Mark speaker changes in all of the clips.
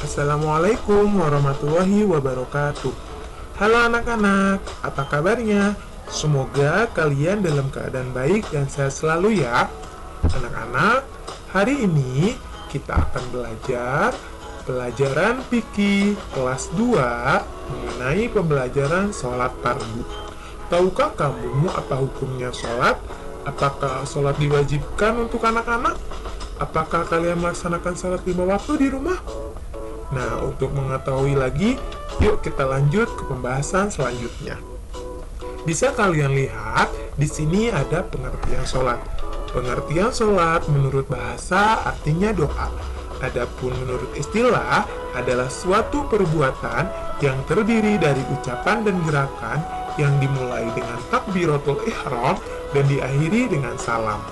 Speaker 1: Assalamualaikum warahmatullahi wabarakatuh. Halo anak-anak, apa kabarnya? Semoga kalian dalam keadaan baik dan sehat selalu ya. Anak-anak, hari ini kita akan belajar pelajaran fikih kelas 2 mengenai pembelajaran sholat fardu. Tahukah kamu apa hukumnya sholat? Apakah sholat diwajibkan untuk anak-anak? Apakah kalian melaksanakan sholat 5 waktu di rumah? Nah, untuk mengetahui lagi, yuk kita lanjut ke pembahasan selanjutnya. Bisa kalian lihat, di sini ada pengertian sholat. Pengertian sholat menurut bahasa artinya doa. Adapun menurut istilah adalah suatu perbuatan yang terdiri dari ucapan dan gerakan yang dimulai dengan takbiratul ihram dan diakhiri dengan salam.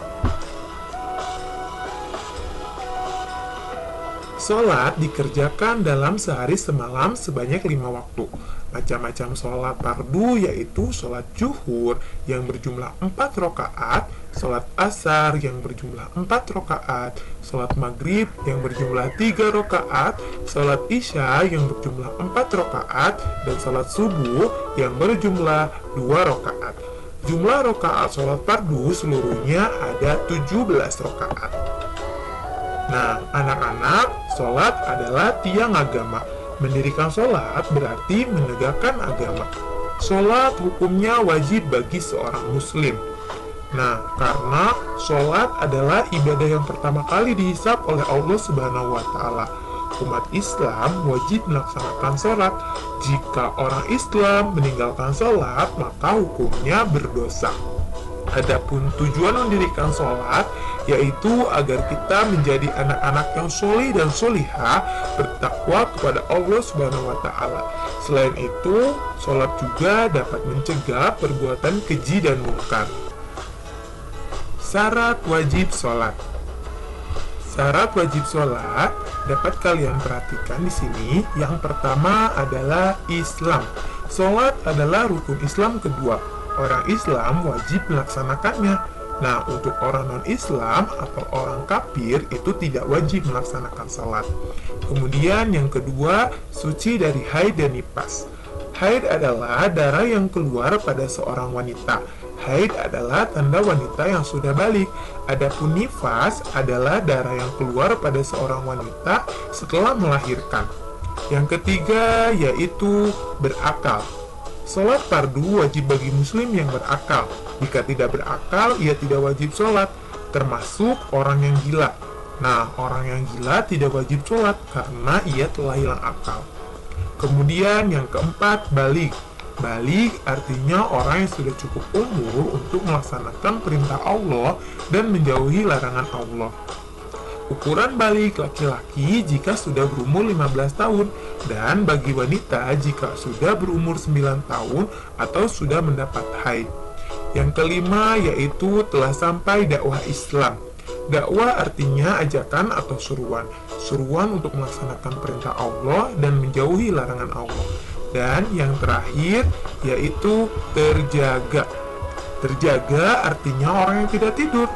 Speaker 1: Sholat dikerjakan dalam sehari semalam sebanyak 5 waktu. Macam-macam sholat fardu yaitu sholat zuhur yang berjumlah 4 rakaat, sholat asar yang berjumlah 4 rakaat, sholat maghrib yang berjumlah 3 rakaat, sholat isya yang berjumlah 4 rakaat, dan sholat subuh yang berjumlah 2 rakaat. Jumlah rakaat sholat fardu seluruhnya ada 17 rakaat. Nah, anak-anak, sholat adalah tiang agama. Mendirikan sholat berarti menegakkan agama. Sholat hukumnya wajib bagi seorang muslim. Nah, karena sholat adalah ibadah yang pertama kali dihisab oleh Allah Subhanahu wa Ta'ala. Umat Islam wajib melaksanakan sholat. Jika orang Islam meninggalkan sholat, maka hukumnya berdosa. Adapun tujuan mendirikan sholat yaitu agar kita menjadi anak-anak yang soleh dan solihah, bertakwa kepada Allah Subhanahu wa Ta'ala. Selain itu, sholat juga dapat mencegah perbuatan keji dan munkar. Syarat wajib sholat. Syarat wajib sholat dapat kalian perhatikan di sini. Yang pertama adalah Islam. Sholat adalah rukun Islam kedua. Orang Islam wajib melaksanakannya. Nah, untuk orang non-Islam atau orang kafir itu tidak wajib melaksanakan salat. Kemudian yang kedua, suci dari haid dan nifas. Haid adalah darah yang keluar pada seorang wanita. Haid adalah tanda wanita yang sudah balik. Adapun nifas adalah darah yang keluar pada seorang wanita setelah melahirkan. Yang ketiga yaitu berakal. Sholat fardu wajib bagi muslim yang berakal. Jika tidak berakal, ia tidak wajib sholat, termasuk orang yang gila. Nah, orang yang gila tidak wajib sholat karena ia telah hilang akal. Kemudian yang keempat, baligh. Baligh artinya orang yang sudah cukup umur untuk melaksanakan perintah Allah dan menjauhi larangan Allah. Ukuran baligh laki-laki jika sudah berumur 15 tahun dan bagi wanita jika sudah berumur 9 tahun atau sudah mendapat haid. Yang kelima yaitu telah sampai dakwah Islam. Dakwah artinya ajakan atau seruan. Seruan untuk melaksanakan perintah Allah dan menjauhi larangan Allah. Dan yang terakhir yaitu terjaga. Terjaga artinya orang yang tidak tidur.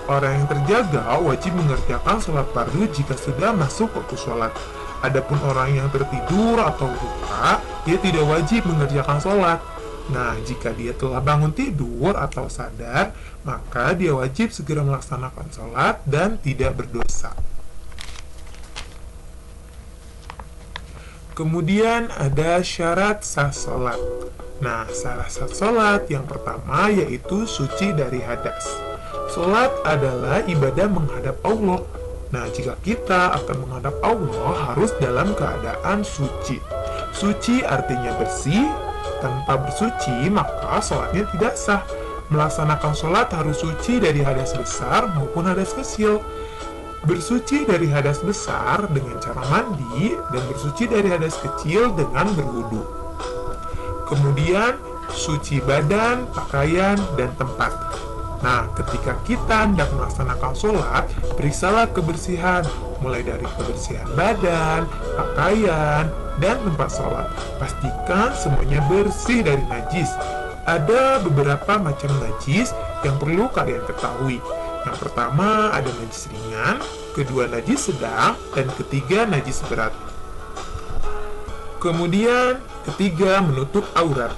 Speaker 1: Orang yang terjaga wajib mengerjakan sholat fardu jika sudah masuk waktu sholat. Adapun orang yang tertidur atau lupa, dia tidak wajib mengerjakan sholat. Nah, jika dia telah bangun tidur atau sadar, maka dia wajib segera melaksanakan sholat dan tidak berdosa. Kemudian ada syarat sah sholat. Nah, syarat sah sholat yang pertama yaitu suci dari hadas. Sholat adalah ibadah menghadap Allah. Nah, jika kita akan menghadap Allah harus dalam keadaan suci. Suci artinya bersih. Tanpa bersuci maka sholatnya tidak sah. Melaksanakan sholat harus suci dari hadas besar maupun hadas kecil. Bersuci dari hadas besar dengan cara mandi dan bersuci dari hadas kecil dengan berwudu. Kemudian suci badan, pakaian, dan tempat. Nah, ketika kita hendak melaksanakan sholat, periksalah kebersihan, mulai dari kebersihan badan, pakaian, dan tempat sholat. Pastikan semuanya bersih dari najis. Ada beberapa macam najis yang perlu kalian ketahui. Yang pertama ada najis ringan, kedua najis sedang, dan ketiga najis berat. Kemudian ketiga, menutup aurat.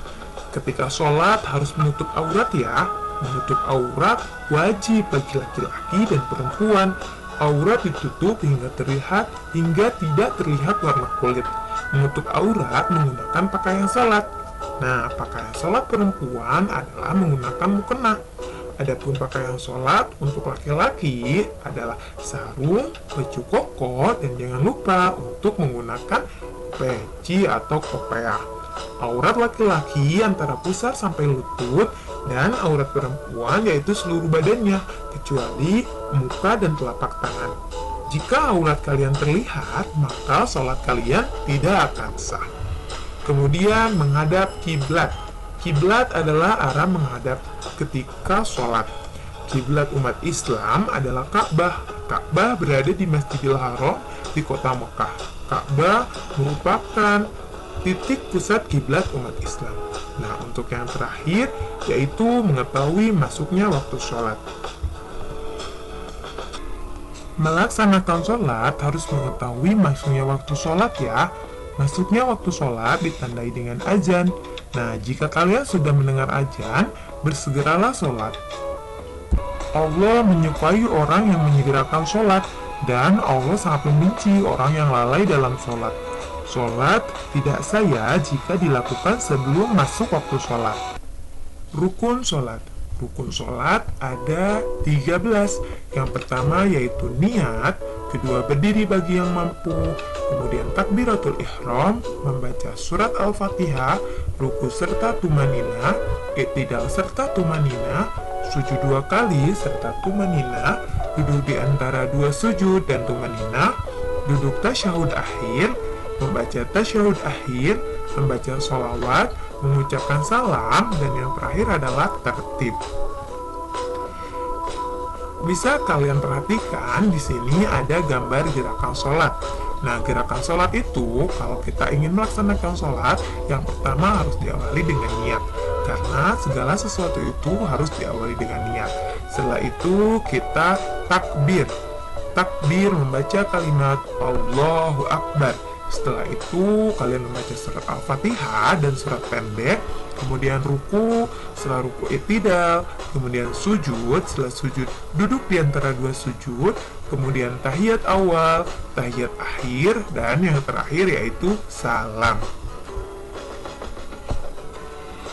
Speaker 1: Ketika sholat harus menutup aurat ya. Menutup aurat wajib bagi laki-laki dan perempuan. Aurat ditutup hingga tidak terlihat warna kulit. Menutup aurat menggunakan pakaian sholat. Nah, pakaian sholat perempuan adalah menggunakan mukena. Adapun pakaian sholat untuk laki-laki adalah sarung, baju koko, dan jangan lupa untuk menggunakan peci atau kopiah. Aurat laki-laki antara pusar sampai lutut, dan aurat perempuan yaitu seluruh badannya, kecuali muka dan telapak tangan. Jika aurat kalian terlihat, maka sholat kalian tidak akan sah. Kemudian menghadap kiblat. Kiblat adalah arah menghadap ketika sholat. Kiblat umat Islam adalah Ka'bah. Ka'bah berada di Masjidil Haram di kota Mekah. Ka'bah merupakan titik pusat kiblat umat Islam. Nah, untuk yang terakhir yaitu mengetahui masuknya waktu sholat. Melaksanakan sholat harus mengetahui masuknya waktu sholat ya. Masuknya waktu sholat ditandai dengan azan. Nah, jika kalian sudah mendengar azan, bersegeralah sholat. Allah menyukai orang yang menyegerakan sholat, dan Allah sangat membenci orang yang lalai dalam sholat. Sholat tidak sah jika dilakukan sebelum masuk waktu sholat. Rukun sholat. Rukun sholat ada 13. Yang pertama yaitu niat, kedua berdiri bagi yang mampu, kemudian takbiratul ihram, membaca surat Al-Fatihah, ruku serta tumanina, i'tidal serta tumanina, sujud 2 kali serta tumanina, duduk di antara 2 sujud dan tumanina, duduk tasyahud akhir, membaca tasyahud akhir, membaca sholawat, mengucapkan salam, dan yang terakhir adalah tertib. Bisa kalian perhatikan di sini ada gambar gerakan sholat. Nah, gerakan sholat itu kalau kita ingin melaksanakan sholat, yang pertama harus diawali dengan niat, karena segala sesuatu itu harus diawali dengan niat. Setelah itu kita takbir membaca kalimat Allahu Akbar. Setelah itu kalian membaca surat Al-Fatihah dan surat pendek, kemudian ruku, setelah ruku i'tidal, kemudian sujud, setelah sujud duduk di antara 2 sujud, kemudian tahiyat awal, tahiyat akhir, dan yang terakhir yaitu salam.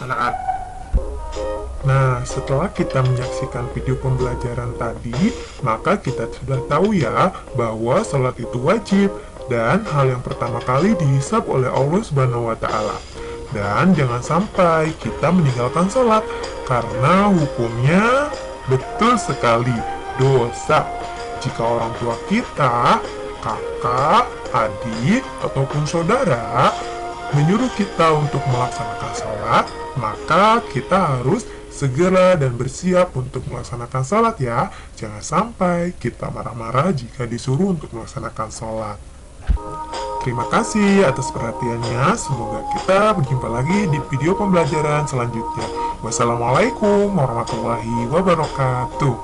Speaker 1: Anak-anak, nah, setelah kita menyaksikan video pembelajaran tadi, maka kita sudah tahu ya bahwa sholat itu wajib, dan hal yang pertama kali dihisab oleh Allah Subhanahu wa Ta'ala. Dan jangan sampai kita meninggalkan sholat, karena hukumnya betul sekali dosa. Jika orang tua kita, kakak, adik, ataupun saudara menyuruh kita untuk melaksanakan sholat, maka kita harus segera dan bersiap untuk melaksanakan sholat ya. Jangan sampai kita marah-marah jika disuruh untuk melaksanakan sholat. Terima kasih atas perhatiannya. Semoga kita berjumpa lagi di video pembelajaran selanjutnya. Wassalamualaikum warahmatullahi wabarakatuh.